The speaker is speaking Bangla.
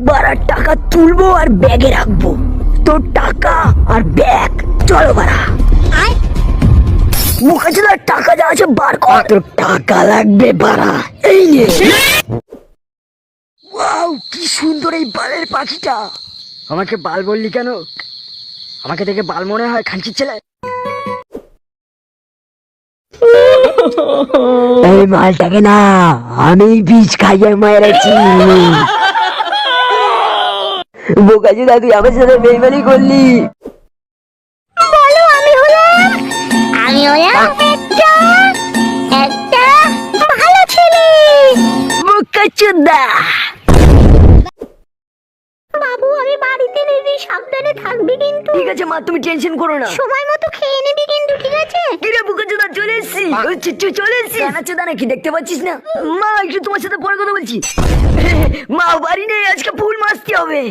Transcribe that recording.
বাড়া টাকা তুলবো আর ব্যাগে রাখবো। তোর টাকা আর ব্যাগ, চলো বাড়া। মুখাচোদার টাকা যা আছে বার কর। তোর টাকা লাগবে বাড়া, এই নে। ওয়াও, কি সুন্দর এই বালের পাখিটা। আমাকে বাল বললি কেন? আমাকে দেখে বাল মনে হয় খানচির ছেলে? এই মালটাকে না আমি বীজ খাইয়ে মেরেছি। বোকাচোদা, তুই আমার সাথে বেইমানি করলি। বলো, আমি হলাম একটা ভালো ছেলে। বোকাচোদা। বাবু, আমি বাড়িতে নেই, সাবধানে থাকবি কিন্তু। ঠিক আছে মা, তুমি টেনশন করো না। সময় মতো খেয়ে নিবি কিন্তু, ঠিক আছে? কিরে বোকাচোদা, চলে এসছি। চলে এসছি। কানাচোদা নাকি, দেখতে পাচ্ছিস না? মা, একটু তোমার সাথে পরে কথা বলছি। মা বাড়ি নেই, আজকে ফুল মাসতে হবে।